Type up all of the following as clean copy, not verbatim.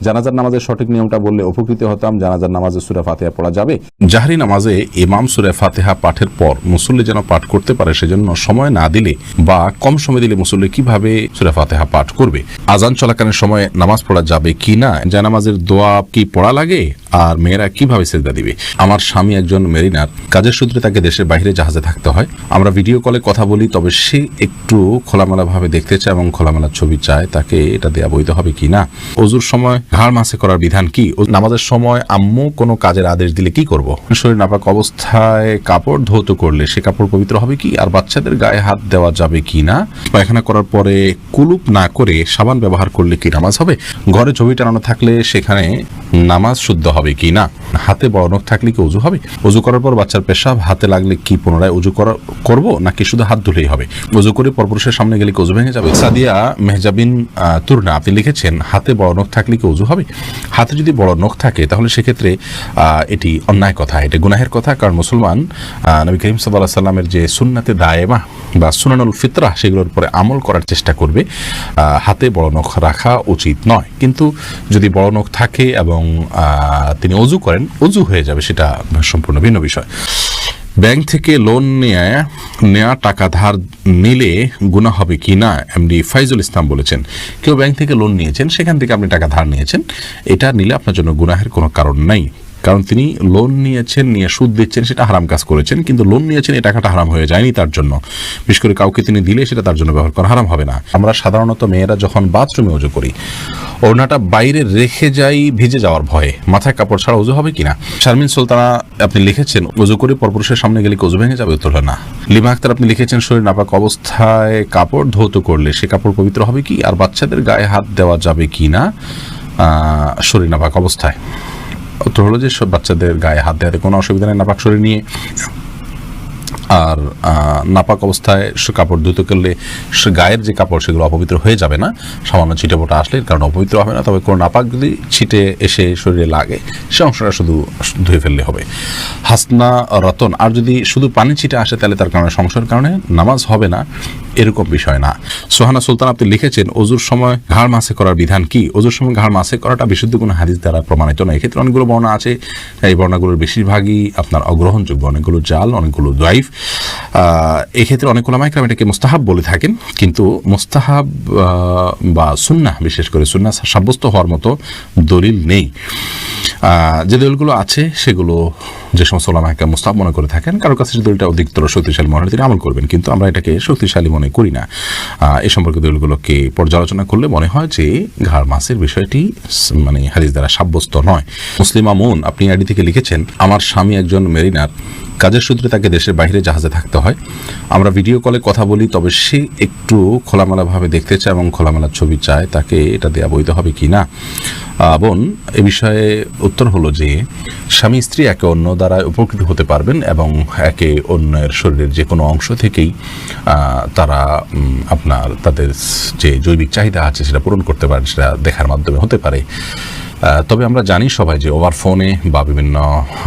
জানাজার নামাজের সঠিক নিয়মটা বললে উপকৃত হতাম। জানাজার নামাজে সূরা ফাতিহা পড়া যাবে? জাহরি নামাজে ইমাম সূরা ফাতিহা পাঠের পর মুসল্লি যেন পাঠ করতে পারে সেজন্য সময় না দিলে বা কম সময় দিলে মুসল্লি কিভাবে সূরা ফাতিহা পাঠ করবে? আজান চলাকালীন সময় নামাজ পড়া যাবে কি না? জানামাজের দোয়া কি পড়া লাগে? আর মেয়েরা কিভাবে সেজদা দিবে? আমার স্বামী একজন মেরিনার, কাজের সূত্রে তাকে দেশের বাইরে জাহাজে থাকতে হয়। আমরা ভিডিও কলে কথা বলি, তবে সে একটু খোলামেলা ভাবে দেখতে চায় এবং খোলামেলা ছবি চায়, তাকে এটা দেয়া বৈধ হবে কি না? ওযুর সময় ঘাড় মাসে করার বিধান কি? নামাজের সময় আম্মু কোনো কাজের আদেশ দিলে কি করব? শরীর নাপাক অবস্থায় কাপড় ধৌত করলে সে কাপড় পবিত্র হবে কি? আর বাচ্চাদের গায়ে হাত দেওয়া যাবে কি না? পায়খানা করার পরে কুলুপ না করে সাবান ব্যবহার করলে কি নামাজ হবে? ঘরে ছবি টানানো থাকলে সেখানে নামাজ শুদ্ধ হবে কি না? হাতে বড় নখ থাকলে কি ওযু হবে? ওযু করার পর বাচ্চার পেশাব হাতে লাগলে কি পুনরায় ওযু করব নাকি শুধু হাত ধুলেই হবে? ওযু করে পরপুরুষের সামনে গেলে কি ওযু ভেঙে যাবে? সাদিয়া মেহজাবিন তুরনা আপনি লিখেছেন, হাতে বড় নখ থাকলে কি ওযু হবে? হাতে যদি বড় নখ থাকে তাহলে সেক্ষেত্রে এটি অন্যায় কথা, এটা গুনাহের কথা। কারণ মুসলমান নবী করিম সাল্লাল্লাহু আলাইহি ওয়াসাল্লামের যে সুন্নাতে দায়েমা বা সুনানুল ফিতরা সেগুলোর উপরে আমল করার চেষ্টা করবে। হাতে বড় নখ রাখা উচিত নয়, কিন্তু যদি বড় নখ থাকে এবং তিনি ওযু করেন, ওযু হয়ে যাবে, সেটা সম্পূর্ণ ভিন্ন বিষয়। ব্যাংক থেকে লোন নেয়া টাকা ধার নিলে গুনাহ হবে কি না? এমডি ফাইজুল ইসলাম বলেছেন, কেউ ব্যাংক থেকে লোন নিয়েছেন, সেখান থেকে আপনি টাকা ধার নিয়েছেন, এটা নিলে আপনার জন্য গুনাহের কোনো কারণ নাই। কারণ তিনি লোন নিয়েছেন, নিয়ে সুদ দিচ্ছেন, সেটা হারাম কাজ করেছেন, কিন্তু লোন নিয়েছেন এই টাকাটা হারাম হয়ে যায়নি তার জন্য। বিশেষ করে কাউকে তিনি দিলে সেটা তার জন্য ব্যবহার করা হারাম হবে না। আমরা সাধারণত মেয়েরা যখন বাথরুমে ওযু করি, ওড়নাটা বাইরে রেখে যাই ভিজে যাওয়ার ভয়ে, মাথায় কাপড় ছাড়া ওযু হবে কিনা? শারমিন সুলতানা আপনি লিখেছেন, ওযু করে পরপুরুষের সামনে গেলে ওযু ভেঙে যাবে? উত্তর না। লিমা আক্তার আপনি লিখেছেন, শরীর নাপাক অবস্থায় কাপড় ধৌত করলে সে কাপড় পবিত্র হবে কি? আর বাচ্চাদের গায়ে হাত দেওয়া যাবে কি না শরীর নাপাক অবস্থায়? উত্তর হলো যে সব বাচ্চাদের গায়ে হাত দেওয়াতে কোনো অসুবিধা নেই নাপাক শরীর নিয়ে। আর নাপাক অবস্থায় কাপড় ধুতে করলে গায়ের যে কাপড় সেগুলো অপবিত্র হয়ে যাবে না, সামান্য ছিটে ফোটা আসলে এর কারণে অপবিত্র হবে না। তবে কোনো নাপাক যদি ছিটে এসে শরীরে লাগে সে অংশটা শুধু ধুয়ে ফেললে হবে। হাসনা রতন, আর যদি শুধু পানি ছিটে আসে তাহলে তার কারণে সংশয়ের কারণে নামাজ হবে না, এরকম বিষয় না। সোহানা সুলতান আপনি লিখেছেন, ওযুর সময় ঘাড় মাসে করার বিধান কি? ওযুর সময় ঘাড় মাসে করাটা বিশুদ্ধ কোনো হাদিস দ্বারা প্রমাণিত নয়। এক্ষেত্রে অনেকগুলো বর্ণনা আছে, এই বর্ণনাগুলোর বেশিরভাগই আপনার অগ্রহণযোগ্য, অনেকগুলো জাল, অনেকগুলো দাইফ। এক্ষেত্রে অনেক উলামা ইকরাম এটাকে মুস্তাহাব বলে থাকেন, কিন্তু মুস্তাহাব বা সুন্নাহ, বিশেষ করে সুন্নাহ সাব্যস্ত হওয়ার মতো দলিল নেই। যে দলিলগুলো আছে সেগুলো যে সমস্ত উলামা ইকরাম মুস্তাহাব মনে করে থাকেন, কারোর কাছে যদি দলিলটা অধিকতর শক্তিশালী মনে হয় তিনি আমল করবেন, কিন্তু আমরা এটাকে শক্তিশালী মনে করি না। এ সম্পর্কে দলিলগুলোকে পর্যালোচনা করলে মনে হয় যে ঘাড় মাসের বিষয়টি মানে হাদিস দ্বারা সাব্যস্ত নয়। মুসলিম আমুন আপনি আইডি থেকে লিখেছেন, আমার স্বামী একজন মেরিনার, কাজের সূত্রে তাকে দেশের বাইরে জাহাজে থাকতে হয়। আমরা ভিডিও কলে কথা বলি, তবে সে একটু খোলামেলা ভাবে দেখতে চায় এবং খোলামেলা ছবি চায়, তাকে এটা দেয়া বৈধ হবে কি না? বোন, এ বিষয়ে উত্তর হলো যে স্বামী স্ত্রী একে অন্য দ্বারা উপকৃত হতে পারবেন এবং একে অন্যের শরীরের যে কোনো অংশ থেকেই তারা আপনার তাদের যে জৈবিক চাহিদা আছে সেটা পূরণ করতে পারেন, সেটা দেখার মাধ্যমে হতে পারে। তবে আমরা জানি সবাই যে ওভার ফোনে বা বিভিন্ন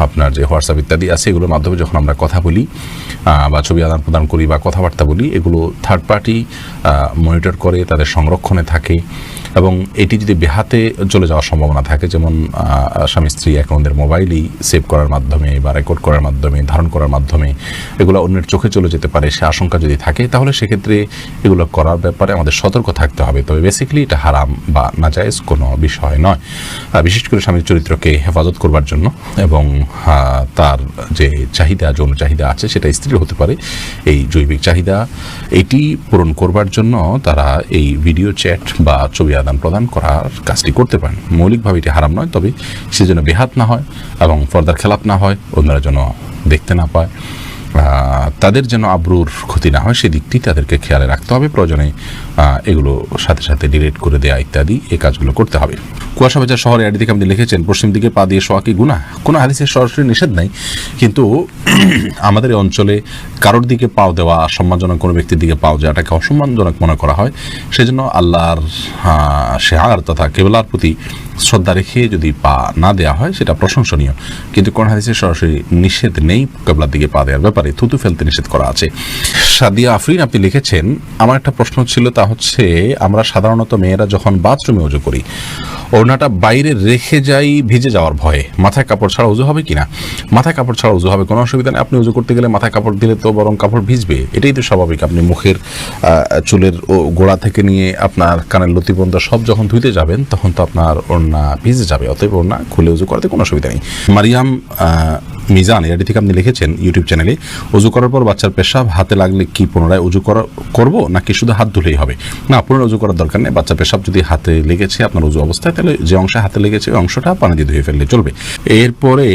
আপনার যে হোয়াটসঅ্যাপ ইত্যাদি আছে এগুলোর মাধ্যমে যখন আমরা কথা বলি বা ছবি আদান প্রদান করি বা কথাবার্তা বলি, এগুলো থার্ড পার্টি মনিটর করে, তাদের সংরক্ষণে থাকে এবং এটি যদি বেহাতে চলে যাওয়ার সম্ভাবনা থাকে, যেমন স্বামী স্ত্রী একে অন্যের মোবাইলই সেভ করার মাধ্যমে বা রেকর্ড করার মাধ্যমে, ধারণ করার মাধ্যমে এগুলো অন্যের চোখে চলে যেতে পারে, সে আশঙ্কা যদি থাকে, তাহলে সেক্ষেত্রে এগুলো করার ব্যাপারে আমাদের সতর্ক থাকতে হবে। তবে বেসিক্যালি এটা হারাম বা নাজায়েজ কোনো বিষয় নয়, বিশেষ করে স্বামীর চরিত্রকে হেফাজত করবার জন্য এবং তার যে চাহিদা, যৌন চাহিদা আছে সেটা স্ত্রীর হতে পারে, এই জৈবিক চাহিদা এটি পূরণ করবার জন্য তারা এই ভিডিও চ্যাট বা ছবি আদান প্রদান করার কাজটি করতে পারেন। মৌলিকভাবে এটি হারাম নয়, তবে সে যেন বেহাত না হয় এবং পর্দার খেলাপ না হয়, অন্যরা যেন দেখতে না পায়, তাদের যেন আব্রুর ক্ষতি না হয়, সেদিকটি তাদেরকে খেয়ালে রাখতে হবে। প্রয়োজনে এগুলো সাথে সাথে ডিলিট করে দেয়া ইত্যাদি এই কাজগুলো করতে হবে। কুয়াশাবাজার শহরে আইডি থেকে আপনি লিখেছেন, পশ্চিম দিকে পা দিয়ে শোয়া কি গুনাহ? কোনো হাদিসের সরাসরি নিষেধ নাই, কিন্তু আমাদের এই অঞ্চলে কারোর দিকে পাও দেওয়া, সম্মানজনক কোনো ব্যক্তির দিকে পাও যাওয়াটাকে অসম্মানজনক মনে করা হয়। সেজন্য আল্লাহর শেয়ার তথা কেবলার প্রতি শ্রদ্ধা রেখে যদি পা না দেওয়া হয় সেটা প্রশংসনীয়, কিন্তু কোন হাদিসের সরাসরি নিষেধ নেই কেবলার দিকে পা দেওয়ার ব্যাপারে, থুতু ফেলতে নিষেধ করা আছে। সাদিয়া আফরিন আপনি লিখেছেন, আমার একটা প্রশ্ন ছিল, তা হচ্ছে আমরা সাধারণত মেয়েরা যখন বাথরুমে ওযু করি, ওড়নাটা বাইরে রেখে যাই ভিজে যাওয়ার ভয়ে, মাথায় কাপড় ছাড়া উজু হবে কিনা? মাথায় কাপড় ছাড়া উজু হবে, কোনো অসুবিধা নেই। আপনি উজু করতে গেলে মাথায় কাপড় দিলে তো বরং কাপড় ভিজবে, এটাই তো স্বাভাবিক। আপনি মুখের চুলের গোড়া থেকে নিয়ে আপনার কানের লতি পর্যন্ত সব যখন ধুইতে যাবেন তখন তো আপনার ওড়না ভিজে যাবে, অতএব ওড়না খুলে উজু করাতে কোনো অসুবিধা নেই। মারিয়াম মিজান এটি থেকে আপনি লিখেছেন ইউটিউব চ্যানেলে, উজু করার পর বাচ্চার পেশাব হাতে লাগলে কি পুনরায় উজু করব নাকি শুধু হাত ধুলেই হবে? না, পুনরায় উজু করার দরকার নেই। বাচ্চা পেশাব যদি হাতে লেগেছে আপনার উজু অবস্থায়, তাহলে যে অংশে হাতে লেগেছে ওই অংশটা পানি দিয়ে ধুয়ে ফেললে চলবে। এরপরে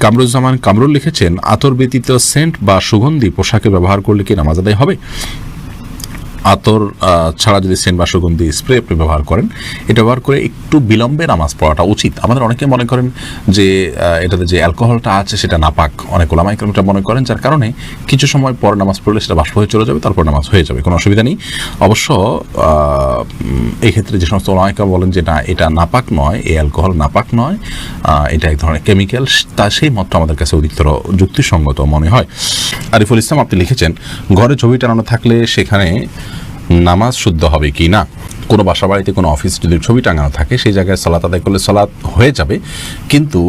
কামরুজ্জামান কামরুল লিখেছেন, আতর ব্যতীত সেন্ট বা সুগন্ধি পোশাকে ব্যবহার করলে কি নামাজ আদায় হবে? আতর ছাড়া যদি সেন্ট বা সুগন্ধি স্প্রে আপনি ব্যবহার করেন, এটা ব্যবহার করে একটু বিলম্বে নামাজ পড়াটা উচিত। আমাদের অনেকে মনে করেন যে এটাতে যে অ্যালকোহলটা আছে সেটা নাপাক, অনেক ওলামায়ে কেরামটা মনে করেন, যার কারণে কিছু সময় পর নামাজ পড়লে সেটা বাষ্প হয়ে চলে যাবে, তারপর নামাজ হয়ে যাবে, কোনো অসুবিধা নেই। অবশ্য এই ক্ষেত্রে যে সমস্ত ওলামায়ে কেরাম বলেন যে না এটা নাপাক নয়, এই অ্যালকোহল নাপাক নয়, এটা এক ধরনের কেমিক্যাল, তা সেই মতটা আমাদের কাছে অধিকতর যুক্তিসঙ্গত মনে হয়। আরিফুল ইসলাম আপনি লিখেছেন, ঘরে ছবি টানানো থাকলে সেখানে নামাজ শুদ্ধ হবে কি না? কোনো বাসা বাড়িতে কোনো অফিস যদি ছবি টাঙানো থাকে সেই জায়গায় সালাত আদায় করলে সালাত হয়ে যাবে, কিন্তু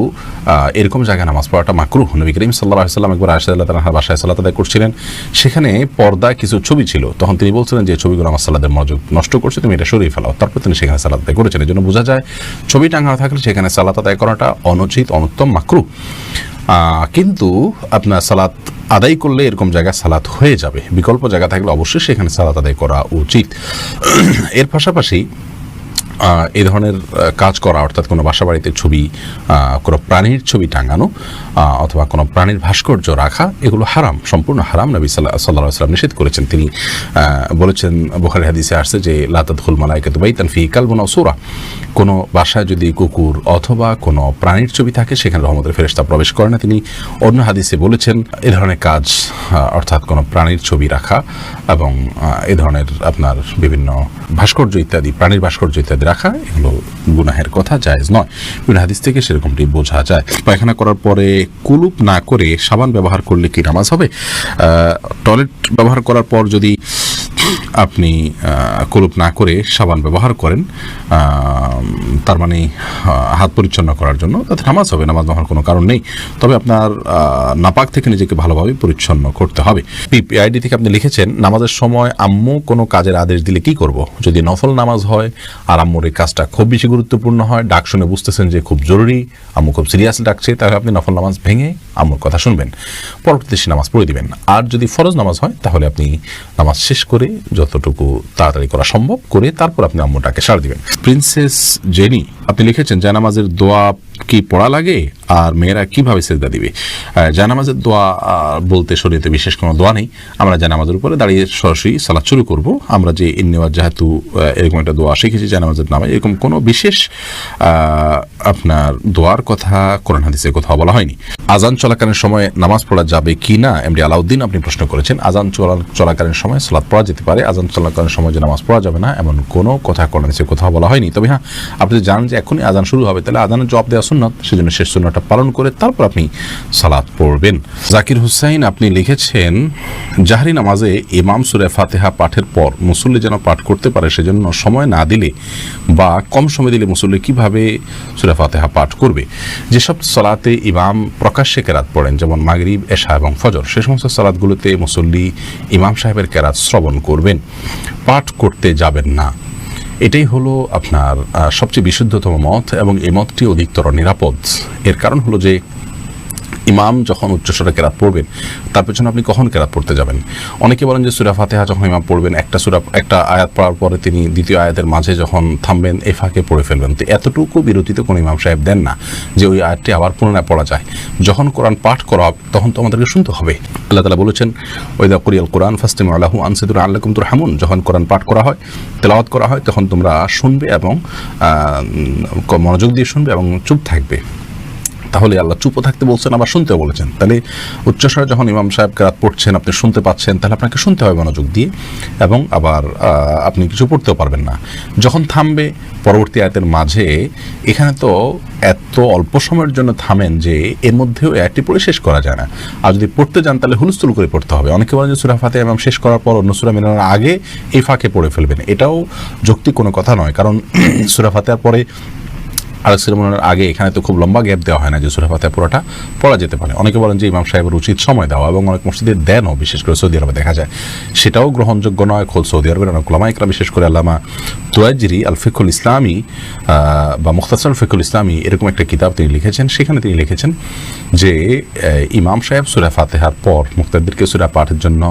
এরকম জায়গায় নামাজ পড়াটা মাকরুহ। নবী করিম সাল্লাল্লাহু আলাইহি ওয়াসাল্লাম একবার আয়েশা রাদিয়াল্লাহু তাআলার বাসায় সালাত আদায় করছিলেন, সেখানে পর্দায় কিছু ছবি ছিল, তখন তিনি বলছিলেন যে ছবিগুলো আমার সালাতের মনোযোগ নষ্ট করছে, তুমি এটা সরিয়ে ফেলাও। তারপর তিনি সেখানে সালাত আদায় করেছেন। এই জন্য বোঝা যায় ছবি টাঙানো থাকলে সেখানে সালাত আদায় করাটা অনুচিত, অনুত্তম, মাকরুহ। কিন্তু আপনার সালাত আদায় করলে এরকম জায়গায় সালাত হয়ে যাবে, বিকল্প জায়গা থাকলে অবশ্যই সেখানে সালাত আদায় করা উচিত। এর পাশাপাশি এই ধরনের কাজ করা, অর্থাৎ কোনো বাসা বাড়িতে ছবি, কোনো প্রাণীর ছবি টাঙানো অথবা কোনো প্রাণীর ভাস্কর্য রাখা, এগুলো হারাম, সম্পূর্ণ হারাম। নবী সাল্লাল্লাহু আলাইহি ওয়াসাল্লাম নিষেধ করেছেন। তিনি বলেছেন, বুখারী হাদিসে আসছে যে লা তাদখুল মালাইকাতু বাইতান ফিহি কালবুন আও সূরা, কোনো বাসায় যদি কুকুর অথবা কোনো প্রাণীর ছবি থাকে সেখানে রহমতের ফেরেশতা প্রবেশ করে না। তিনি অন্য হাদিসে বলেছেন এ ধরনের কাজ, অর্থাৎ কোনো প্রাণীর ছবি রাখা এবং এ ধরনের আপনার বিভিন্ন ভাস্কর্য ইত্যাদি, প্রাণীর ভাস্কর্য ইত্যাদি রাখা, এগুলো গুনাহের কথা, জায়েজ নয়। বিভিন্ন হাদিস থেকে সেরকমটি বোঝা যায়। পায়খানা করার পরে কুলুপ না করে সাবান ব্যবহার করলে কি নামাজ হবে? টয়লেট ব্যবহার করার পর যদি আপনি কুলুপ না করে সাবান ব্যবহার করেন, তার মানে হাত পরিচ্ছন্ন করার জন্য, তাতে নামাজ হবে, নামাজ না হওয়ার কোনো কারণ নেই। তবে আপনার নাপাক থেকে নিজেকে ভালোভাবে পরিচ্ছন্ন করতে হবে। পিআইডি থেকে আপনি লিখেছেন, নামাজের সময় আম্মু কোনো কাজের আদেশ দিলে কি করব? যদি নফল নামাজ হয় আর আম্মুর এই কাজটা খুব বেশি গুরুত্বপূর্ণ হয়, ডাক শুনে বুঝতেছেন যে খুব জরুরি, আম্মু খুব সিরিয়াসলি ডাকছে, তাহলে আপনি নফল নামাজ ভেঙে আম্মুর কথা শুনবেন, পরবর্তীতে সে নামাজ পড়ে দিবেন। আর যদি ফরজ নামাজ হয় তাহলে আপনি নামাজ শেষ করে যতটুকু তাড়াতাড়ি করা সম্ভব করে তারপর আপনি আম্মুটাকে সাড়া দিবেন। প্রিন্সেস জেনি আপনি লিখেছেন, জায়নামাজের দোয়া কি পড়া লাগে আর মেয়েরা কিভাবে সেজদা দিবে? জায়নামাজের দোয়া বলতে শরীয়তে বিশেষ কোনো দোয়া নেই। আমরা জায়নামাজের উপরে দাঁড়িয়ে সরাসরি সালাত শুরু করব। আমরা যে ইন্নিওয়াজ যেহেতু এরকম একটা দোয়া শিখেছি জায়নামাজের নামে, এরকম কোনো বিশেষ আপনার দোয়ার কথা কোরআন হাদিসে কোথাও বলা হয়নি। আজান চলাকালীন সময় নামাজ পড়া যাবে কি না, এমডি আলাউদ্দিন আপনি প্রশ্ন করেছেন। আজান চলাকালীন সময় সালাত পড়া যেতে পারে, আজান চলাকালীন সময় যে নামাজ পড়া যাবে না এমন কোনো কথা কোরআন হাদিসে কোথাও বলা হয়নি। তবে হ্যাঁ, আপনি যদি জানেন যে এখনই আজান শুরু হবে, তাহলে আজানের জবাব দেওয়া সুন্নাত, সেজন্য শেষ সুন্নাতটা পালন করে তারপর আপনি সালাত পড়বেন। জাকির হুসাইন আপনি লিখেছেন, জাহরি নামাজে ইমাম সূরা ফাতিহা পাঠের পর মুসল্লি যেন পাঠ করতে পারে সেজন্য সময় না দিলে বা কম সময় দিলে মুসল্লি কিভাবে সূরা ফাতিহা পাঠ করবে? যেসব সালাতে ইমাম প্রকাশ্যে কেরাত পড়েন, যেমন মাগরিব, এশা এবং ফজর, সে সমস্ত সালাতগুলোতে মুসল্লি ইমাম সাহেবের কেরাত শ্রবণ করবেন, পাঠ করতে যাবেন না। এটাই হলো আপনার সবচেয়ে বিশুদ্ধতম মত এবং এই মতটি অধিকতর নিরাপদ। এর কারণ হলো যে ইমাম যখন উচ্চস্বরে কেরাত পড়বেন তার পেছনে আপনি কখন কেরাত পড়তে যাবেন? অনেকে বলেন যে সূরা ফাতিহা যখন ইমাম পড়বেন, একটা আয়াত পড়ার পরে তিনি দ্বিতীয় আয়াতের মাঝে যখন থামবেন এই ফাঁকে পড়ে ফেলবেন। তো এতটুকু বিরতিতে কোনো ইমাম সাহেব দেন না যে ওই আয়াতটি আবার পুনরায় পড়া যায়। যখন কোরআন পাঠ করা হবে তখন তো আমাদেরকে শুনতে হবে। আল্লাহ তাআলা বলেছেন, ওয়াইদা কুরিয়াল কোরআন ফাসতামিউ লাহু আনসিতু লাআল্লাকুম তুরহামুন, যখন কোরআন পাঠ করা হয়, তেলাওয়াত করা হয়, তখন তোমরা শুনবে এবং মনোযোগ দিয়ে শুনবে এবং চুপ থাকবে। তাহলে আল্লাহ চুপও থাকতে বলছেন, আবার শুনতেও বলেছেন। তাহলে উচ্চস্বরে যখন ইমাম সাহেব কেরাত পড়ছেন আপনি শুনতে পাচ্ছেন, তাহলে আপনাকে শুনতে হবে মনোযোগ দিয়ে, এবং আবার আপনি কিছু পড়তেও পারবেন না। যখন থামবে পরবর্তী আয়াতের মাঝে, এখানে তো এত অল্প সময়ের জন্য থামেন যে এর মধ্যেও একটি পড়ে শেষ করা যায় না। আর যদি পড়তে যান তাহলে হুলস্থুল করে পড়তে হবে। অনেকে বলেন যে সূরা ফাতিহা ইমাম শেষ করার পর অন্য সূরা মেলানোর আগে এই ফাঁকে পড়ে ফেলবেন, এটাও যৌক্তিক কোনো কথা নয়। কারণ সূরা ফাতিহার পরে আরেক সেরেমনির আগে এখানে তো খুব লম্বা গ্যাপ দেওয়া হয় না যে সূরা ফাতিহা পুরোটা পড়া যেতে পারে। অনেকে বলেন যে ইমাম সাহেবের উচিত সময় দেওয়া, এবং অনেক মসজিদে দেনও, বিশেষ করে সৌদি আরবে দেখা যায়। সেটাও গ্রহণযোগ্য নয়। খোদ সৌদি আরবের অনেক উলামা ইকরাম, বিশেষ করে আল্লামা তুরাইজরি আল ফিকহুল ইসলামী বা মুখতাসার ফিকহুল ইসলামী এরকম একটা কিতাব তিনি লিখেছেন। সেখানে তিনি লিখেছেন যে ইমাম সাহেব সূরা ফাতিহার পর মুক্তাদিরকে সূরা পাঠের জন্য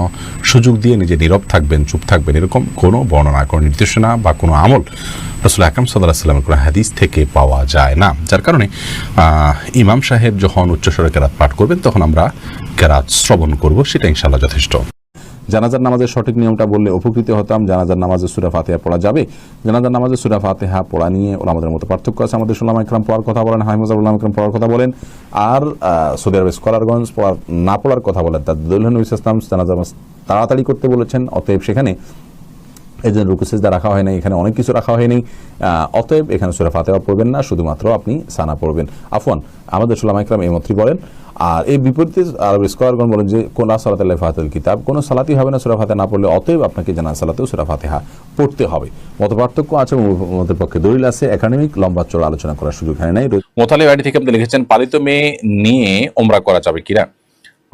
সুযোগ দিয়ে নিজে নীরব থাকবেন, চুপ থাকবেন, এরকম কোনো বর্ণনা, কোনো নির্দেশনা বা কোনো আমল রাসূল আকরাম সাল্লাল্লাহু আলাইহি ওয়াসাল্লামের কোনো হাদিস থেকে পাওয়া যায় না। যার কারণে ইমাম সাহেব যখন উচ্চস্বরে কেরাত পাঠ করবেন তখন আমরা কেরাত শ্রবণ করব, সেটা ইনশাআল্লাহ যথেষ্ট। জানাজার নামাজের সঠিক নিয়মটা বললে উপকৃত হতাম। জানাজার নামাজে সূরা ফাতিহা পড়া যাবে? জানাজার নামাজে সূরা ফাতিহা পড়া নিয়ে ওলামাদের মধ্যে পার্থক্য আছে। আমাদের উলামা ইকরাম পড়ার কথা বলেন, হাফেজ উলামা ইকরাম পড়ার কথা বলেন, আর সৌদি আরবের স্কলারগঞ্জ না পড়ার কথা বলেন। তার দলিল নবী ইসলাম জানাজা তাড়াতাড়ি করতে বলেছেন, অতএব সেখানে এই জন্য রুকু সিজদা রাখা হয় নাই, এখানে অনেক কিছু রাখা হয়নি। অতএব এখানে সূরা ফাতিহা পড়বেন না, শুধুমাত্র আপনি সানা পড়বেন। আফওয়ান, আমাদের উলামা ইকরাম এই মতই বলেন। আর এই বিপরীতে আরবের স্কলারগণ বলেন যে কোন সালাত আল্লাহ ফাতিহাতুল কিতাব, কোনো সালাতই হবে না সূরা ফাতিহা না পড়লে, অতএব আপনাকে জানাজা সালাতেও সূরা ফাতিহা পড়তে হবে। মত পার্থক্য আছে, মতের পক্ষে দলিল আছে, একাডেমিক লম্বা চড়া আলোচনা করার সুযোগ হয় নাই। মোতালি বাড়ি থেকে আপনি লিখেছেন, পালিত মেয়ে নিয়ে ওমরা করা যাবে কিনা?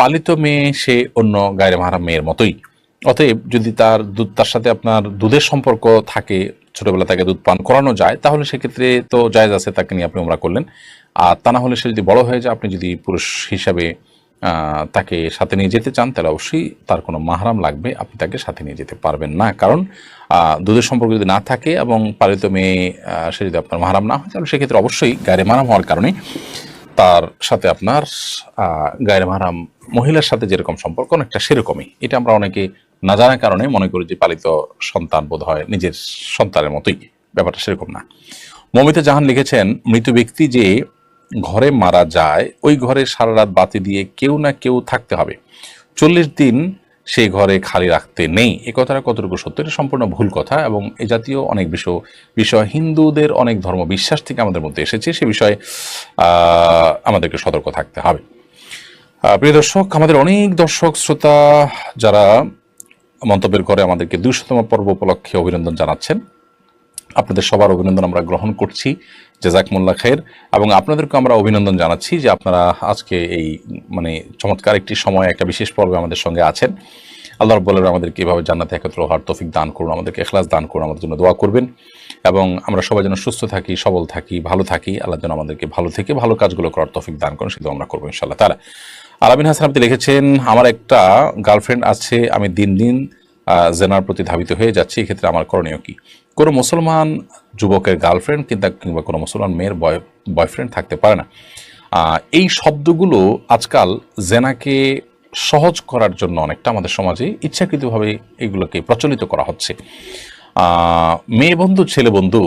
পালিত মেয়ে সে অন্য গায়রে মাহরাম মেয়ের মতোই, অতএব যদি তার সাথে আপনার দুধের সম্পর্ক থাকে, ছোটবেলা তাকে দুধ পান করানো যায়, তাহলে সেক্ষেত্রে তো জায়েজ আছে, তাকে নিয়ে আপনি ওমরা করলেন। আর তা না হলে সে যদি বড় হয়ে যায়, আপনি যদি পুরুষ হিসাবে তাকে সাথে নিয়ে যেতে চান, তাহলে অবশ্যই তার কোনো মাহরাম লাগবে, আপনি তাকে সাথে নিয়ে যেতে পারবেন না। কারণ দুধের সম্পর্ক যদি না থাকে এবং পালিত মেয়ে সে যদি আপনার মাহরাম না হয়, তাহলে সেক্ষেত্রে অবশ্যই গায়রে মাহরাম হওয়ার কারণে তার সাথে আপনার গায়রে মাহরাম মহিলার সাথে যেরকম সম্পর্ক অনেকটা সেরকমই। এটা আমরা অনেকে না জানার কারণে মনে করি যে পালিত সন্তান বোধ হয় নিজের সন্তানের মতোই, ব্যাপারটা সেরকম না। মমিতা জাহান লিখেছেন, মৃত ব্যক্তি যে ঘরে মারা যায়, ওই ঘরে সারা রাত বাতি দিয়ে কেউ না কেউ থাকতে হবে, 40 দিন সেই ঘরে খালি রাখতে নেই। এ কথাটা কতটুকু সত্য? এটা সম্পূর্ণ ভুল কথা, এবং এ জাতীয় অনেক বিষয় হিন্দুদের অনেক ধর্ম বিশ্বাস থেকে আমাদের মধ্যে এসেছে, সে বিষয়ে আমাদেরকে সতর্ক থাকতে হবে। প্রিয় দর্শক, আমাদের অনেক দর্শক শ্রোতা যারা মন্তব্যের করে আমাদেরকে 200তম পর্ব উপলক্ষে অভিনন্দন জানাচ্ছেন, আপনাদের সবার অভিনন্দন আমরা গ্রহণ করছি, জাযাকুমুল্লাহ খাইর। এবং আপনাদেরকে আমরা অভিনন্দন জানাচ্ছি যে আপনারা আজকে এই চমৎকার একটি সময়, একটা বিশেষ পর্বে আমাদের সঙ্গে আছেন। আল্লাহ রাব্বুল আলামিন আমাদেরকে এভাবে জান্নাতে একত্র হওয়ার তৌফিক দান করুন, আমাদেরকে ইখলাস দান করুন, আমাদের জন্য দোয়া করবেন, এবং আমরা সবাই যেন সুস্থ থাকি, সবল থাকি, ভালো থাকি। আল্লাহ যেন আমাদেরকে ভালো থেকে ভালো কাজগুলো করার তৌফিক দান করুন, সেটা আমরা করবো ইনশাআল্লাহ তাআলা। আলামিন হাসান আপনি লিখেছেন, আমার একটা গার্লফ্রেন্ড আছে, আমি দিন দিন জেনার প্রতি ধাবিত হয়ে যাচ্ছি, এক্ষেত্রে আমার করণীয় কি? কোনো মুসলমান যুবকের গার্লফ্রেন্ড কিংবা কোনো মুসলমান মেয়ের বয়ফ্রেন্ড থাকতে পারে না। এই শব্দগুলো আজকাল জেনাকে সহজ করার জন্য অনেকটা আমাদের সমাজে ইচ্ছাকৃতভাবে এগুলোকে প্রচলিত করা হচ্ছে। মেয়ে বন্ধু, ছেলে বন্ধু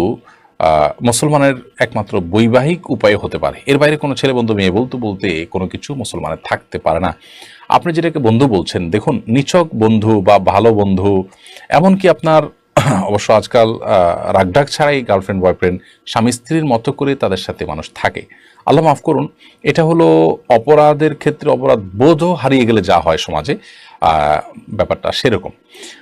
মুসলমানের একমাত্র বৈবাহিক উপায় হতে পারে, এর বাইরে কোনো ছেলে বন্ধু মেয়ে বলতে কোনো কিছু মুসলমানের থাকতে পারে না। আপনি যেটাকে বন্ধু বলছেন, দেখুন, নিছক বন্ধু বা ভালো বন্ধু, এমনকি আপনার অবশ্য আজকাল রাগঢাক ছাড়াই গার্লফ্রেন্ড বয়ফ্রেন্ড স্বামী স্ত্রীর মতো করে তাদের সাথে মানুষ থাকে। আল্লাহ মাফ করুন, এটা হলো অপরাধের ক্ষেত্রে অপরাধ বোধও হারিয়ে গেলে যা হয় সমাজে, ব্যাপারটা সেরকম।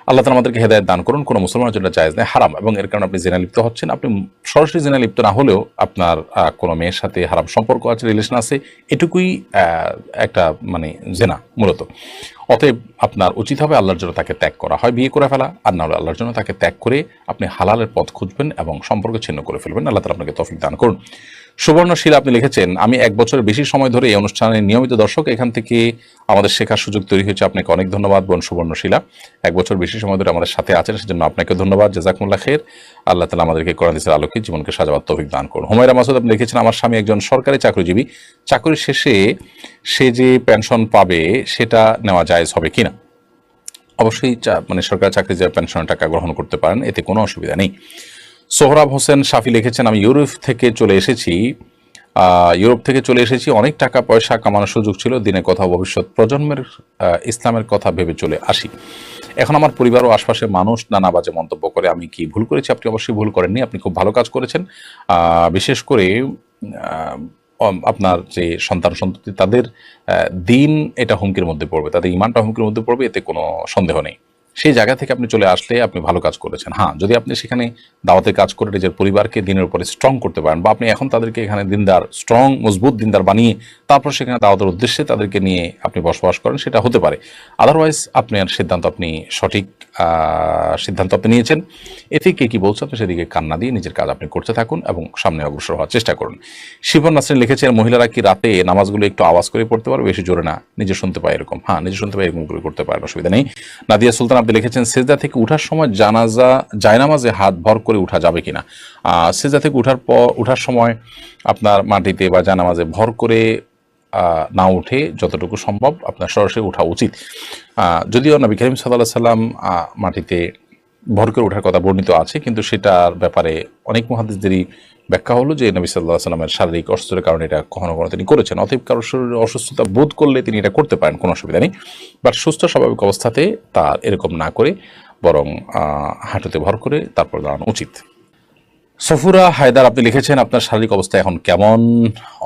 আল্লাহ তাআলা আমাদেরকে হেদায়েত দান করুন। কোনো মুসলমানের জন্য জায়েজ নেই, হারাম, এবং এর কারণে আপনি জিনা লিপ্ত হচ্ছেন। আপনি সরাসরি জিনা লিপ্ত না হলেও আপনার কোনো মেয়ের সাথে হারাম সম্পর্ক আছে, রিলেশন আছে, এটুকুই একটা জিনা মূলত। অতএব আপনার উচিত হবে আল্লাহর জন্য তাকে ত্যাগ করা, হয় বিয়ে করে ফেলা, আর না হলে আল্লাহর জন্য তাকে ত্যাগ করে আপনি হালালের পথ খুঁজবেন এবং সম্পর্ক ছিন্ন করে ফেলবেন। আল্লাহ তাআলা আপনাকে তৌফিক দান করুন। সুবর্ণশীলা আপনি লিখেছেন, আমি 1 বছরের বেশি সময় ধরে এই অনুষ্ঠানের নিয়মিত দর্শক, এখান থেকে আমাদের শেখার সুযোগ তৈরি হয়েছে। আপনাকে অনেক ধন্যবাদ বোন সুবর্ণশীলা, 1 বছর বেশি সময় ধরে আমাদের সাথে আছেন, সেজন্য আপনাকে ধন্যবাদ। জাযাকুমুল্লাহ খাইর। আল্লাহ তাআলা আমাদেরকে কোরআন হাদিসের আলোকে জীবনকে সাজাবার তৌফিক দান করুন। হুমায়রা মাসুদ আপনি লিখেছেন, আমার স্বামী একজন সরকারি চাকরিজীবী, চাকরির শেষে সে যে পেনশন পাবে সেটা নেওয়া জায়েজ হবে কিনা? অবশ্যই সরকারি চাকরি যে পেনশনের টাকা গ্রহণ করতে পারেন, এতে কোনো অসুবিধা নেই। সোহরাব হোসেন শাফি লিখেছেন, আমি ইউরোপ থেকে চলে এসেছি, অনেক টাকা পয়সা কামানোর সুযোগ ছিল, দিনে কথা ভবিষ্যৎ প্রজন্মের ইসলামের কথা ভেবে চলে আসি। এখন আমার পরিবার ও আশপাশের মানুষ নানা বাজে মন্তব্য করে, আমি কি ভুল করেছি? আপনি অবশ্যই ভুল করেননি, আপনি খুব ভালো কাজ করেছেন। বিশেষ করে আপনার যে সন্তান সন্ততি, তাদের দিন এটা হুমকির মধ্যে পড়বে, তাদের ইমানটা হুমকির মধ্যে পড়বে, এতে কোনো সন্দেহ নেই। সেই জায়গা থেকে আপনি চলে আসলে আপনি ভালো কাজ করেছেন। হ্যাঁ, যদি আপনি সেখানে দাওয়াতের কাজ করে নিজের পরিবারকে দিনের উপরে স্ট্রং করতে পারেন, বা আপনি এখন তাদেরকে এখানে দিনদার স্ট্রং মজবুত দিনদার বানিয়ে তারপর সেখানে দাওয়াতের উদ্দেশ্যে তাদেরকে নিয়ে আপনি বসবাস করেন, সেটা হতে পারে। আদারওয়াইজ আপনার সিদ্ধান্ত আপনি সঠিক সিদ্ধান্ত আপনি নিয়েছেন। এতে কে কি বলছে আপনি সেদিকে কান্না দিয়ে নিজের কাজ আপনি করতে থাকুন এবং সামনে অগ্রসর হওয়ার চেষ্টা করুন। শিবন নাসরিন লিখেছেন, মহিলারা কি রাতে নামাজগুলো একটু আওয়াজ করে পড়তে পারবে, বেশি জোরে না, নিজে শুনতে পায় এরকম? হ্যাঁ, নিজে শুনতে পায় এরকম করে করতে পারেন, অসুবিধা নেই। নাদিয়া সুলতান আপনি লিখেছেন, সেজদা থেকে উঠার সময় জায়নামাজে হাত ভর করে উঠা যাবে কিনা? সেজদা থেকে উঠার সময় আপনার মাটিতে বা জায়নামাজে ভর করে না উঠে যতটুকু সম্ভব আপনার সরাসরি ওঠা উচিত। যদিও নবী করিম সাল্লাল্লাহু আলাইহি সাল্লাম মাটিতে ভর করে ওঠার কথা বর্ণিত আছে, কিন্তু সেটার ব্যাপারে অনেক মুহাদ্দিসদেরই ব্যাখ্যা হলো যে নবী সাল্লাল্লাহু আলাইহি সাল্লামের শারীরিক অসুস্থতার কারণে এটা কখনো কখনো তিনি করেছেন। অতএব কারোর শরীরে অসুস্থতা বোধ করলে তিনি এটা করতে পারেন, কোনো অসুবিধা নেই। বাট সুস্থ স্বাভাবিক অবস্থাতে তার এরকম না করে বরং হাঁটুতে ভর করে তারপর দাঁড়ানো উচিত। সফুরা হায়দার আপনি লিখেছেন, আপনার শারীরিক অবস্থা এখন কেমন?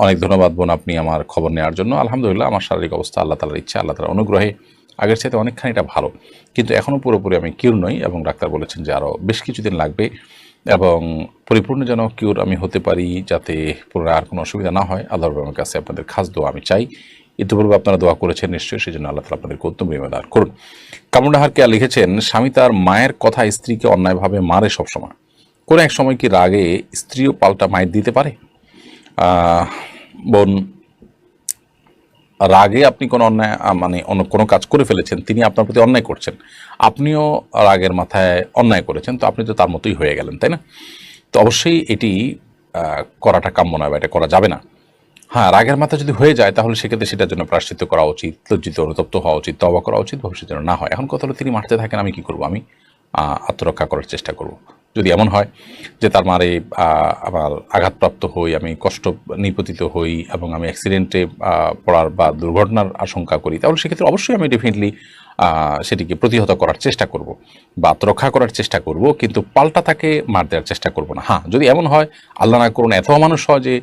অনেক ধন্যবাদ বোন আপনি আমার খবর নেওয়ার জন্য। আলহামদুলিল্লাহ, আমার শারীরিক অবস্থা আল্লাহ তাআলার ইচ্ছা, আল্লাহ তাআলার অনুগ্রহে আগের চাইতে অনেকখানি এটা ভালো, কিন্তু এখনও পুরোপুরি আমি কিউর নই এবং ডাক্তার বলেছেন যে আরও বেশ কিছুদিন লাগবে এবং পরিপূর্ণ যেন কিউর আমি হতে পারি, যাতে পুনরায় আর কোনো অসুবিধা না হয়। আল্লাহর রহমের কাছে আপনাদের খাস দোয়া আমি চাই। ইতিপূর্বে আপনারা দোয়া করেছেন নিশ্চয়ই, সেই জন্য আল্লাহ তাআলা আপনাদেরকে উত্তম বিনিময় দান করুন। কামরুন্নাহার কেয়া লিখেছেন, স্বামী তার মায়ের কথা স্ত্রীকে অন্যায়ভাবে মারে সবসময়, কোনো এক সময় কি রাগে স্ত্রীও পাল্টা মায়ের দিতে পারে? বোন, রাগে আপনি কোনো অন্যায় মানে অন্য কোনো কাজ করে ফেলেছেন, তিনি আপনার প্রতি অন্যায় করছেন, আপনিও রাগের মাথায় অন্যায় করেছেন, তো আপনি তো তার মতোই হয়ে গেলেন, তাই না? তো অবশ্যই এটি করাটা কাম্য নয় বা এটা করা যাবে না। হ্যাঁ, রাগের মাথা যদি হয়ে যায় তাহলে সেক্ষেত্রে সেটার জন্য প্রায়শ্চিত্ত করা উচিত, লজ্জিত অনুতপ্ত হওয়া উচিত, তওবা করা উচিত, ভবিষ্যতে যেন না হয়। এখন কথা হলো, তিনি মারতে থাকেন, আমি কি করব? আমি আত্মরক্ষা করার চেষ্টা করব। যদি এমন হয় যে তার মারে আমার আঘাতপ্রাপ্ত হই, আমি কষ্ট নিপতিত হই এবং আমি অ্যাক্সিডেন্টে পড়ার বা দুর্ঘটনার আশঙ্কা করি, তাহলে সেক্ষেত্রে অবশ্যই আমি ডেফিনেটলি সেটিকে প্রতিহত করার চেষ্টা করব বা আত্মরক্ষা করার চেষ্টা করব, কিন্তু পাল্টা তাকে মার দেওয়ার চেষ্টা করব না। হ্যাঁ, যদি এমন হয়, আল্লাহ না করুন এত মানুষ হয় যে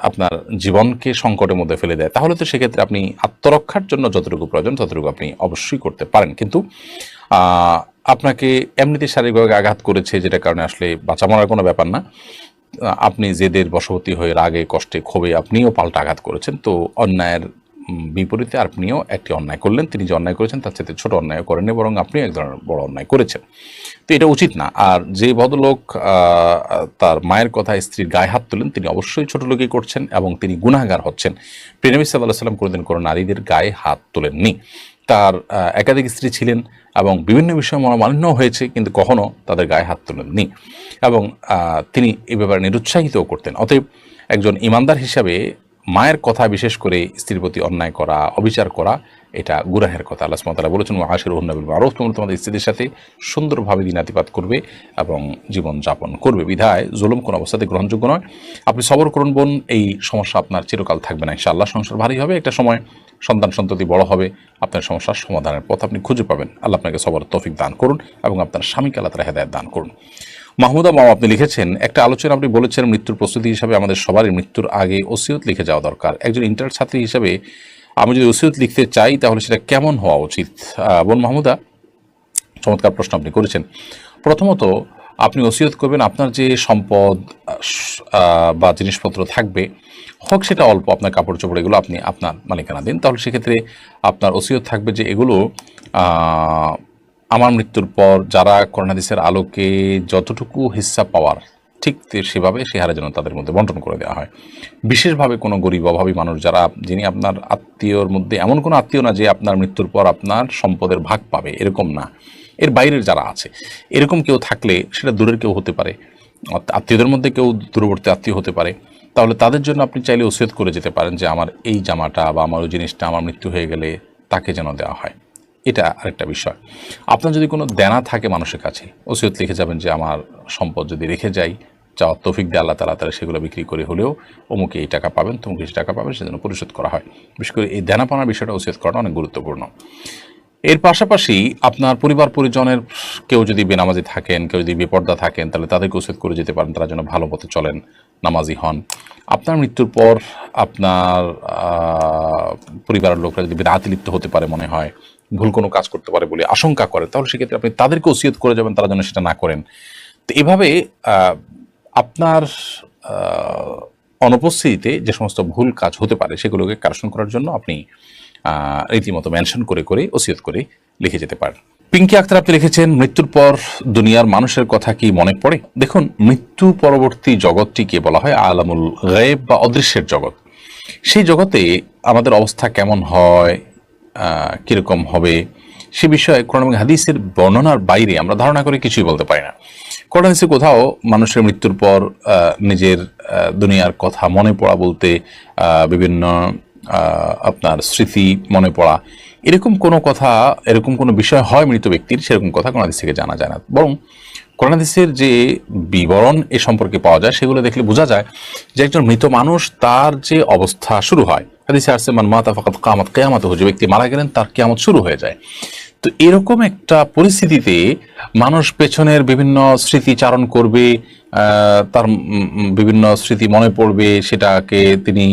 আপনার জীবনকে সংকটের মধ্যে ফেলে দেয়, তাহলে তো সেক্ষেত্রে আপনি আত্মরক্ষার জন্য যতটুকু প্রয়োজন ততটুকু আপনি অবশ্যই করতে পারেন। কিন্তু আপনাকে এমনিতে শারীরিকভাবে আঘাত করেছে, যেটা কারণে আসলে বাঁচা মরার কোনো ব্যাপার না, আপনি জেদের বশবর্তী হয়ে রাগে কষ্টে ক্ষোভে আপনিও পাল্টা আঘাত করেছেন, তো অন্যায়ের বিপরীতে আপনিও একটি অন্যায় করলেন। তিনি যে অন্যায় করেছেন তার চেয়ে ছোট অন্যায় করেননি, বরং আপনিও এক ধরনের বড় অন্যায় করেছেন, তো এটা উচিত না। আর যে ভদ্রলোক তার মায়ের কথা স্ত্রীর গায়ে হাত তোলেন, তিনি অবশ্যই ছোট লোকই করছেন এবং তিনি গুনাহগার হচ্ছেন। প্রিয় নবী সাল্লাল্লাহু আলাইহি ওয়াসাল্লাম কোনোদিন কোনো নারীদের গায়ে হাত তোলেননি। তার একাধিক স্ত্রী ছিলেন এবং বিভিন্ন বিষয়ে মনোমালিন্য হয়েছে, কিন্তু কখনো তাদের গায়ে হাত তোলেননি এবং তিনি এই ব্যাপারে নিরুৎসাহিতও করতেন। অতএব একজন ইমানদার হিসাবে মায়ের কথা, বিশেষ করে স্ত্রীর প্রতি অন্যায় করা, অবিচার করা, এটা গুনাহের কথা। আল্লাহ সুবহানাহু ওয়া তাআলা বলেছেন, ওয়াশিরুহুন্না বিল মারুফ, তোমরা তোমাদের স্ত্রীদের সাথে সুন্দরভাবে দিনাতিপাত করবে এবং জীবন যাপন করবে। বিধায় জুলুম কোনো অবস্থাতে গ্রহণযোগ্য নয়। আপনি সবর করুন বোন, এই সমস্যা আপনার চিরকাল থাকবে না ইনশাআল্লাহ। সংসার ভারী হবে, একটা সময় সন্তান সন্ততি বড় হবে, আপনার সমস্যার সমাধানের পথ আপনি খুঁজে পাবেন। আল্লাহ আপনাকে সবর তৌফিক দান করুন এবং আপনার স্বামীকে আল্লাহ তাআলা হেদায়েত দান করুন। মাহমুদা মাও আপনি লিখেছেন, একটা আলোচনা আপনি বলেছেন মৃত্যুর প্রস্তুতি হিসাবে আমাদের সবারই মৃত্যুর আগে ওসিয়ত লিখে যাওয়া দরকার। একজন ইন্টার ছাত্রী হিসাবে আমি যদি ওসিয়ত লিখতে চাই তাহলে সেটা কেমন হওয়া উচিত? বোন মাহমুদা, চমৎকার প্রশ্ন আপনি করেছেন। প্রথমত, আপনি ওসিয়ত করবেন আপনার যে সম্পদ বা জিনিসপত্র থাকবে, হোক সেটা অল্প, আপনার কাপড় চোপড়, এগুলো আপনি আপনার মালিকানা দিন। তাহলে সেক্ষেত্রে আপনার ওসিয়ত থাকবে যে এগুলো আমার মৃত্যুর পর যারা কোরআন হাদিসের আলোকে যতটুকু হিস্সা পাওয়ার, ঠিক সেভাবে সে হারে যেন তাদের মধ্যে বন্টন করে দেওয়া হয়। বিশেষভাবে কোনো গরিব অভাবী মানুষ যারা, যিনি আপনার আত্মীয়র মধ্যে এমন কোনো আত্মীয় না যে আপনার মৃত্যুর পর আপনার সম্পদের ভাগ পাবে, এরকম না, এর বাইরের যারা আছে, এরকম কেউ থাকলে, সেটা দূরের কেউ হতে পারে, আত্মীয়দের মধ্যে কেউ দূরবর্তী আত্মীয় হতে পারে, তাহলে তাদের জন্য আপনি চাইলে ওসিয়ত করে যেতে পারেন যে আমার এই জামাটা বা আমার ওই জিনিসটা আমার মৃত্যু হয়ে গেলে তাকে যেন দেওয়া হয়। এটা আরেকটা বিষয়। আপনার যদি কোনো দেনা থাকে মানুষের কাছে, ওসিয়ত লিখে যাবেন যে আমার সম্পদ যদি রেখে যাই, চাওয়ার তৌফিক দিয়ে আল্লাহ তাআলা তারা সেগুলো বিক্রি করে হলেও অমুকে এই টাকা পাবেন, তমুকে এই টাকা পাবেন, সেজন্য পরিশোধ করা হয়। বিশেষ করে এই দেনা পাওনার বিষয়টা ওসিয়ত করাটা অনেক গুরুত্বপূর্ণ। এর পাশাপাশি আপনার পরিবার পরিজনের কেউ যদি বেনামাজি থাকেন, কেউ যদি বেপর্দা থাকেন, তাহলে তাদেরকে ওসিয়ত করে যেতে পারেন, তারা যেন ভালো পথে চলেন, নামাজি হন। আপনার মৃত্যুর পর আপনার পরিবারের লোকরা যদি বিদআতে লিপ্ত হতে পারে মনে হয়, ভুল কোনো কাজ করতে পারে বলে আশঙ্কা করেন, তাহলে সেক্ষেত্রে আপনি তাদেরকে ওসিয়ত করে যাবেন তারা যেন সেটা না করেন। তো এভাবে আপনার অনুপস্থিতিতে যে সমস্ত ভুল কাজ হতে পারে সেগুলোকে কারেকশন করার জন্য আপনি রীতিমতো মেনশন করে করে ওসিয়ত করে লিখে যেতে পারেন। পিঙ্কি আক্তার আপনি লিখেছেন, মৃত্যুর পর দুনিয়ার মানুষের কথা কি মনে পড়ে? দেখুন, মৃত্যু পরবর্তী জগৎটিকে বলা হয় আলামুল গায়েব বা অদৃশ্যের জগৎ। সেই জগতে আমাদের অবস্থা কেমন হয়, কিরকম হবে, সে বিষয়ে কোরআন এবং হাদিসের বর্ণনার বাইরে আমরা ধারণা করে কিছুই বলতে পারি না। কোরআন হাদিসে কোথাও মানুষের মৃত্যুর পর নিজের দুনিয়ার কথা মনে পড়া বলতে বিভিন্ন আপনার স্মৃতি মনে পড়া, এরকম কোনো কথা, এরকম কোনো বিষয় হয় মৃত ব্যক্তির, সেরকম কথা কোরআন হাদিস থেকে জানা যায় না। বরং কোরআন হাদিসের যে বিবরণ এ সম্পর্কে পাওয়া যায় সেগুলো দেখলে বোঝা যায় যে একজন মৃত মানুষ তার যে অবস্থা শুরু হয়, হাদিসে আসছে মান মাতা ফাকাত কিয়ামাত, কিয়ামত, যে ব্যক্তি মারা গেলেন তার কিয়ামত শুরু হয়ে যায়। তো এরকম একটা পরিস্থিতিতে মানুষ পেছনের বিভিন্ন স্মৃতি চারণ করবে, তার বিভিন্ন স্মৃতি মনে পড়বে, সেটাকে তিনি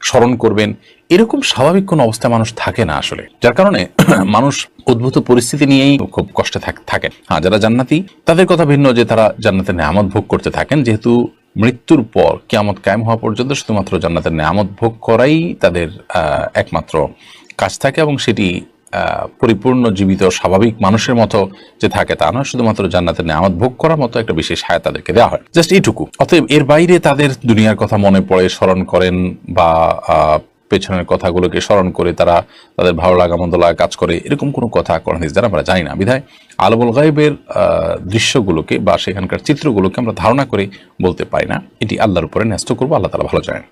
স্মরণ করবেন, এরকম স্বাভাবিক কোনো অবস্থায় মানুষ থাকে না আসলে। যার কারণে মানুষ উদ্ভূত পরিস্থিতি নিয়েই খুব কষ্টে থাকেন। হ্যাঁ, যারা জান্নাতি তাদের কথা ভিন্ন, যে তারা জান্নাতের নেয়ামত ভোগ করতে থাকেন, যেহেতু মৃত্যুর পর কিয়ামত কায়েম হওয়া পর্যন্ত শুধুমাত্র জান্নাতের নেয়ামত ভোগ করাই তাদের একমাত্র কাজ থাকে, এবং সেটি পরিপূর্ণ জীবিত স্বাভাবিক মানুষের মতো যে থাকে তা নয়, শুধুমাত্র জান্নাতের নেয়ামত ভোগ করার মতো একটা বিশেষ হায়াত তাদেরকে দেওয়া হয়, জাস্ট এইটুকু। অতএব এর বাইরে তাদের দুনিয়ার কথা মনে পড়ে, স্মরণ করেন, বা পেছনের কথাগুলোকে স্মরণ করে তারা তাদের ভালো লাগা মন্দ লাগা কাজ করে, এরকম কোনো কথা কোরআন হাদিস দ্বারা আমরা জানি না। বিধায় আলামুল গায়বের দৃশ্যগুলোকে বা সেখানকার চিত্রগুলোকে আমরা ধারণা করে বলতে পারি না, এটি আল্লাহর উপরে ন্যস্ত করবো, আল্লাহ তাআলা ভালো জানেন।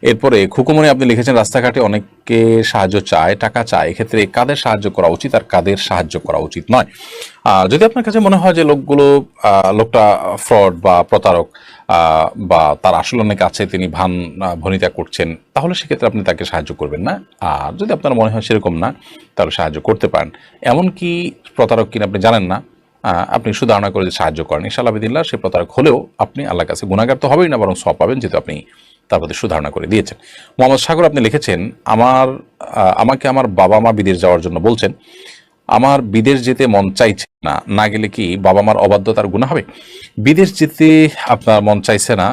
এরপরে খুকুমনি আপনি লিখেছেন, রাস্তাঘাটে অনেকে সাহায্য চায়, টাকা চায়, এক্ষেত্রে কাদের সাহায্য করা উচিত আর কাদের সাহায্য করা উচিত নয়? যদি আপনার কাছে মনে হয় যে লোকটা ফ্রড বা প্রতারক, বা তার আসল অনেক আছে, তিনি ভনিতা করছেন, তাহলে সেক্ষেত্রে আপনি তাকে সাহায্য করবেন না। আর যদি আপনার মনে হয় সেরকম না, তাহলে সাহায্য করতে পারেন। এমনকি প্রতারক কিনা আপনি জানেন না, আপনি সুধারণা করে যে সাহায্য করেন, ইনশাআল্লাহ বিদিল্লাহ সে প্রতারক হলেও আপনি আল্লাহর কাছে গুনাহগার তো হবেই না, বরং সওয়াব পাবেন, যেহেতু আপনি তার প্রতি সুধারণা করে দিয়েছেন। মোহাম্মদ সাগর আপনি লিখেছেন, আমাকে আমার বাবা মা বিদেশ যাওয়ার জন্য বলছেন, আমার বিদেশ যেতে মন চাইছে না, না গেলে কি বাবা মার অবাধ্যতার গুনাহ হবে? বিদেশ যেতে আপনার মন চাইছে না,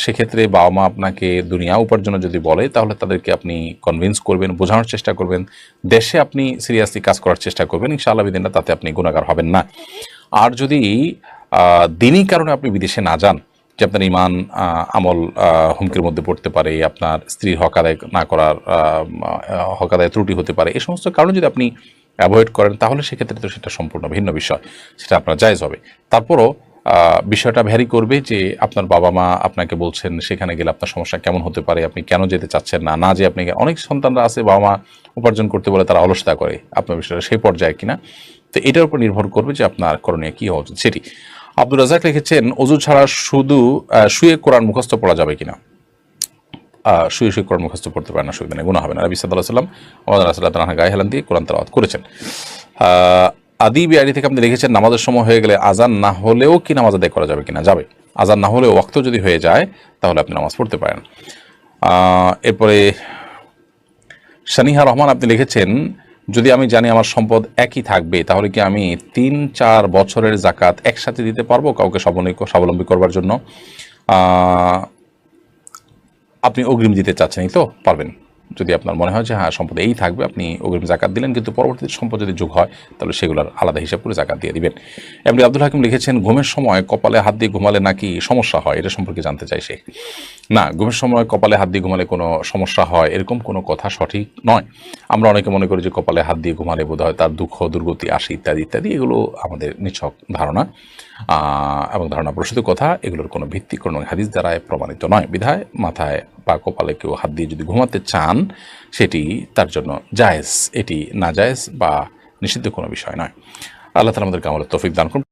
সেক্ষেত্রে বাবা মা আপনাকে দুনিয়া উপার্জনের যদি বলে, তাহলে তাদেরকে আপনি কনভিন্স করবেন, বোঝানোর চেষ্টা করবেন, দেশে আপনি সিরিয়াসলি কাজ করার চেষ্টা করবেন, ইনশাআল্লাহ বিদিনা তাতে আপনি গুনাহগার হবেন না। আর যদি দিনই কারণে আপনি বিদেশে না যান, যে আপনার ইমান আমল হুমকির মধ্যে পড়তে পারে, আপনার স্ত্রীর হক আদায় না করার হক আদায় ত্রুটি হতে পারে, এই সমস্ত কারণে যদি আপনি অ্যাভয়েড করেন, তাহলে সেক্ষেত্রে তো সেটা সম্পূর্ণ ভিন্ন বিষয়, সেটা আপনার জায়েজ হবে। তারপরও বিষয়টা ভ্যারি করবে যে আপনার বাবা মা আপনাকে বলছেন, সেখানে গেলে আপনার সমস্যা কেমন হতে পারে, আপনি কেন যেতে চাচ্ছেন না, না যে আপনি, অনেক সন্তানরা আছে বাবা মা উপার্জন করতে বলে তারা অলসতা করে, আপনার বিষয়টা সেই পর্যায়ে কিনা, তো এটার উপর নির্ভর করবে যে আপনার করণীয় কী হওয়া উচিত সেটি। আব্দুর রাজাক লিখেছেন, অজু ছাড়া শুধু শুয়ে কোরআন মুখস্থ পড়া যাবে কিনা? শুয়ে শুয়ে কোরআন মুখস্থ পড়তে পারেন, অসুবিধা নেই, গুনাহ হবে না। নবী সাল্লাল্লাহু আলাইহি ওয়াসাল্লাম আমাদের রাসূলুল্লাহ গায়ে হেলান দিয়ে কোরআন তেলাওয়াত করেছেন। আদি বিআইডি থেকে আপনি লিখেছেন, নামাজের সময় হয়ে গেলে আজান না হলেও কি নামাজ আদায় করা যাবে কিনা? যাবে। আজান না হলেও ওয়াক্ত যদি হয়ে যায় তাহলে আপনি নামাজ পড়তে পারেন। এরপরে শানিহা রহমান আপনি লিখেছেন, যদি আমি জানি আমার সম্পদ একই থাকবে, তাহলে কি আমি 3-4 বছরের জাকাত একসাথে দিতে পারবো কাউকে স্বাবলম্বী করবার জন্য? আপনি অগ্রিম দিতে চাচ্ছেনই তো, পারবেন। যদি আপনার মনে হয় যে হ্যাঁ সম্পদ এই থাকবে, আপনি অগ্রিম জাকাত দিলেন, কিন্তু পরবর্তীতে সম্পদ যদি যোগ হয় তাহলে সেগুলোর আলাদা হিসাব করে জাকাত দিয়ে দিবেন। এমনি আব্দুল হাকিম লিখেছেন, ঘুমের সময় কপালে হাত দিয়ে ঘুমালে নাকি সমস্যা হয়, এটা সম্পর্কে জানতে চাই সে। না, ঘুমের সময় কপালে হাত দিয়ে ঘুমালে কোনো সমস্যা হয় এরকম কোনো কথা সঠিক নয়। আমরা অনেকে মনে করি যে কপালে হাত দিয়ে ঘুমালে বোধ হয় তার দুঃখ দুর্গতি আসে, ইত্যাদি ইত্যাদি, এগুলো আমাদের নিছক ধারণা এবং ধারণা প্রসূত কথা, এগুলোর কোনো ভিত্তি কোনো হাদিস দ্বারা প্রমাণিত নয়। বিধায় মাথায় বা কপালে কেউ হাত দিয়ে যদি ঘুমাতে চান সেটি তার জন্য জায়েজ, এটি না জায়েজ বা নিষিদ্ধ কোনো বিষয় নয়। আল্লাহ তাআলা আমাদেরকে আমলের তৌফিক দান করুন।